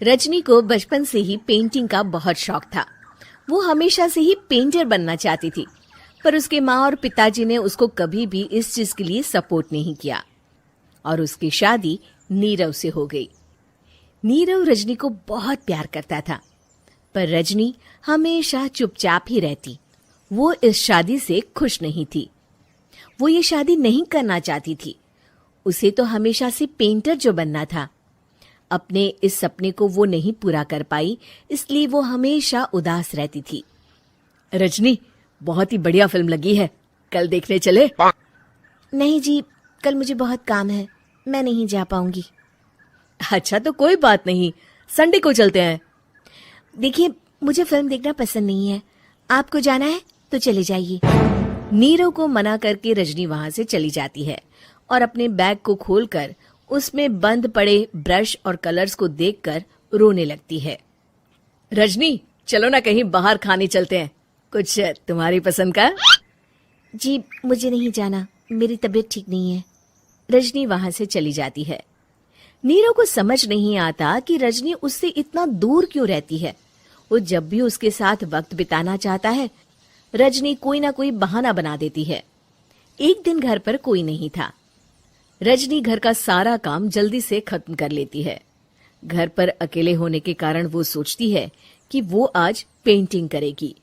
रजनी को बचपन से ही पेंटिंग का बहुत शौक था। वो हमेशा से ही पेंटर बनना चाहती थी, पर उसके माँ और पिताजी ने उसको कभी भी इस चीज के लिए सपोर्ट नहीं किया और उसकी शादी नीरव से हो गई। नीरव रजनी को बहुत प्यार करता था, पर रजनी हमेशा चुपचाप ही रहती। वो इस शादी से खुश नहीं थी। वो ये शादी नहीं करना चाहती थी। उसे तो हमेशा से पेंटर जो बनना था। अपने इस सपने को वो नहीं पूरा कर पाई, इसलिए वो हमेशा उदास रहती थी। रजनी, बहुत ही बढ़िया फिल्म लगी है, कल देखने चले? नहीं जी, कल मुझे बहुत काम है, मैं नहीं जा पाऊंगी। अच्छा तो कोई बात नहीं, संडे को चलते हैं। देखिए, मुझे फिल्म देखना पसंद नहीं है। आपको जाना है तो चले जाइए। नीरव को मना करके रजनी वहां से चली जाती है और अपने बैग को खोलकर उसमें बंद पड़े ब्रश और कलर्स को देखकर रोने लगती है। रजनी, चलो ना कहीं बाहर खाने चलते हैं, कुछ तुम्हारी पसंद का। जी, मुझे नहीं जाना, मेरी तबीयत ठीक नहीं है। रजनी वहां से चली जाती है। नीरव को समझ नहीं आता कि रजनी उससे इतना दूर क्यों रहती है। वो जब भी उसके साथ वक्त बिताना चाहता है, रजनी कोई ना कोई बहाना बना देती है। एक दिन घर पर कोई नहीं था। रजनी घर का सारा काम जल्दी से खत्म कर लेती है। घर पर अकेले होने के कारण वो सोचती है कि वो आज पेंटिंग करेगी।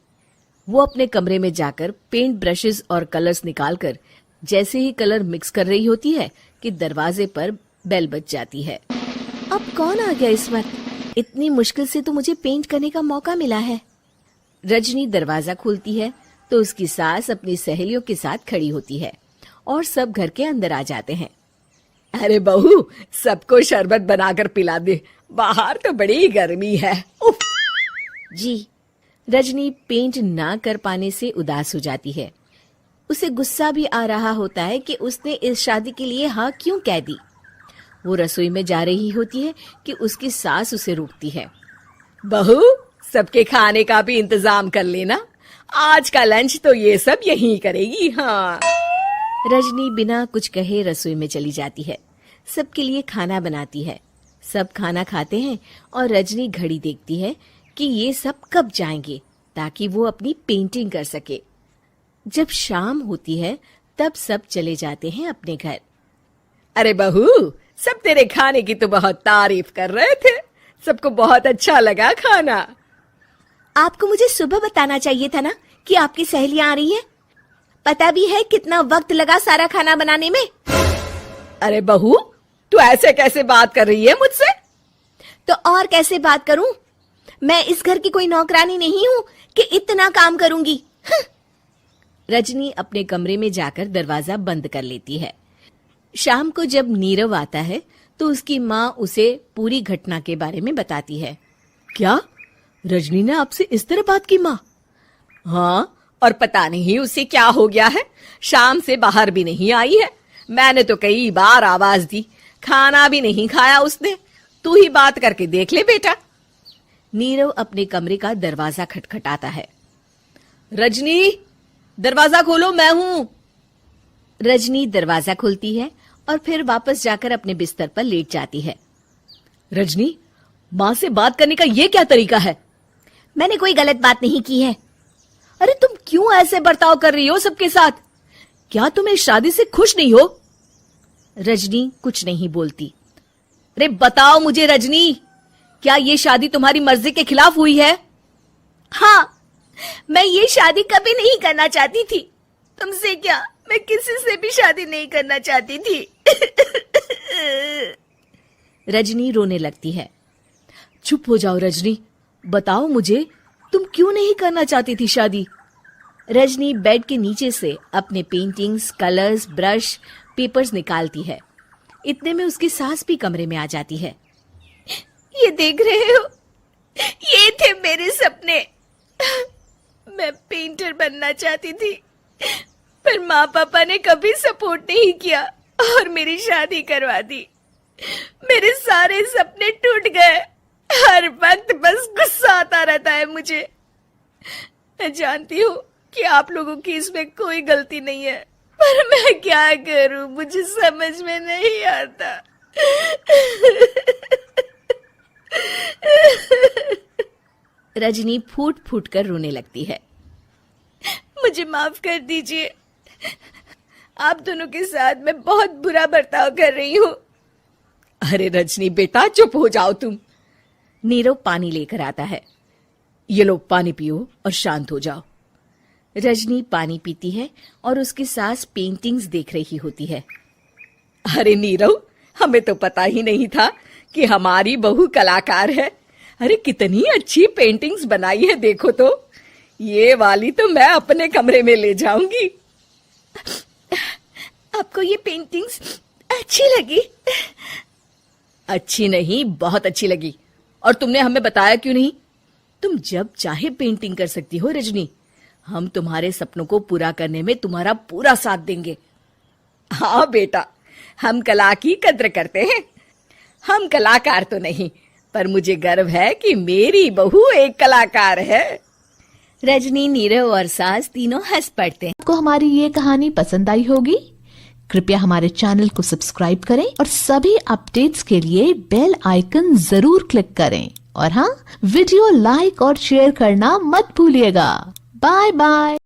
वो अपने कमरे में जाकर पेंट ब्रशेस और कलर्स निकालकर जैसे ही कलर मिक्स कर रही होती है कि दरवाजे पर बेल बज जाती है। अब कौन आ गया इस वक्त? इतनी मुश्किल से तो मुझे पेंट करने का मौका मिला है। रजनी दरवाजा खोलती है तो उसकी सास अपनी सहेलियों के साथ खड़ी होती है और सब घर के अंदर आ जाते हैं। अरे बहू, सबको शरबत बनाकर पिला दे, बाहर तो बड़ी गर्मी है। उफ। जी। रजनी पेंट ना कर पाने से उदास हो जाती है। उसे गुस्सा भी आ रहा होता है कि उसने इस शादी के लिए हाँ क्यों कह दी। वो रसोई में जा रही होती है कि उसकी सास उसे रोकती है। बहू, सबके खाने का भी इंतजाम कर लेना, आज का लंच तो ये सब यहीं करेगी। हाँ। रजनी बिना कुछ कहे रसोई में चली जाती है। सबके लिए खाना बनाती है। सब खाना खाते हैं और रजनी घड़ी देखती है कि ये सब कब जाएंगे ताकि वो अपनी पेंटिंग कर सके। जब शाम होती है तब सब चले जाते हैं अपने घर। अरे बहू, सब तेरे खाने की तो बहुत तारीफ कर रहे थे, सबको बहुत अच्छा लगा खाना। आपको मुझे सुबह बताना चाहिए था ना कि आपकी सहेलियां आ रही हैं। पता भी है कितना वक्त लगा सारा खाना बनाने में। अरे बहू, तू ऐसे कैसे बात कर रही है मुझसे? तो और कैसे बात करूं? मैं इस घर की कोई नौकरानी नहीं हूं कि इतना काम करूंगी। रजनी अपने कमरे में जाकर दरवाजा बंद कर लेती है। शाम को जब नीरव आता है तो उसकी माँ उसे पूरी घटना के बारे में बताती है। क्या रजनी ने आपसे इस तरह बात की माँ? हाँ, और पता नहीं उसे क्या हो गया है, शाम से बाहर भी नहीं आई है। मैंने तो कई बार आवाज दी, खाना भी नहीं खाया उसने। तू ही बात करके देख ले बेटा। नीरव अपने कमरे का दरवाजा खटखटाता है। रजनी, दरवाजा खोलो, मैं हूं। रजनी दरवाजा खोलती है और फिर वापस जाकर अपने बिस्तर पर लेट जाती है। रजनी, माँ से बात करने का ये क्या तरीका है? मैंने कोई गलत बात नहीं की है। अरे तुम क्यों ऐसे बर्ताव कर रही हो सबके साथ? क्या तुम इस शादी से खुश नहीं हो? रजनी कुछ नहीं बोलती। अरे बताओ मुझे रजनी, क्या ये शादी तुम्हारी मर्जी के खिलाफ हुई है? हाँ, मैं ये शादी कभी नहीं करना चाहती थी। तुमसे क्या, मैं किसी से भी शादी नहीं करना चाहती थी। रजनी रोने लगती है। चुप हो जाओ रजनी, बताओ मुझे, तुम क्यों नहीं करना चाहती थी शादी? रजनी बेड के नीचे से अपने पेंटिंग्स, कलर्स, ब्रश, पेपर्स निकालती है। इतने में उसकी सास भी कमरे में आ जाती है। ये देख रहे हो, ये थे मेरे सपने। मैं पेंटर बनना चाहती थी, पर माँ पापा ने कभी सपोर्ट नहीं किया और मेरी शादी करवा दी। मेरे सारे सपने टूट गए। हर वक्त बस गुस्सा आता रहता है मुझे। मैं जानती हूँ कि आप लोगों की इसमें कोई गलती नहीं है, पर मैं क्या करूं, मुझे समझ में नहीं आता। रजनी फूट फूट कर रोने लगती है। मुझे माफ कर दीजिए, आप दोनों के साथ मैं बहुत बुरा बर्ताव कर रही हूँ। अरे रजनी बेटा चुप हो जाओ तुम। नीरव पानी लेकर आता है। ये लो पानी पियो और शांत हो जाओ। रजनी पानी पीती है और उसकी सास पेंटिंग्स देख रही होती है। अरे नीरव, हमें तो पता ही नहीं था कि हमारी बहू कलाकार है। अरे कितनी अच्छी पेंटिंग्स बनाई है, देखो तो। ये वाली तो मैं अपने कमरे में ले जाऊंगी। आपको ये पेंटिंग्स अच्छी लगी? अच्छी नहीं, बहुत अच्छी लगी। और तुमने हमें बताया क्यों नहीं? तुम जब चाहे पेंटिंग कर सकती हो रजनी। हम तुम्हारे सपनों को पूरा करने में तुम्हारा पूरा साथ देंगे। हाँ बेटा, हम कला की कद्र करते हैं। हम कलाकार तो नहीं, पर मुझे गर्व है कि मेरी बहू एक कलाकार है। रजनी, नीरव और सास तीनों हंस पड़ते हैं। आपको हमारी ये कहानी पसंद आई होगी। कृपया हमारे चैनल को सब्सक्राइब करें और सभी अपडेट्स के लिए बेल आइकन जरूर क्लिक करें। और हाँ, वीडियो लाइक और शेयर करना मत भूलिएगा। Bye bye.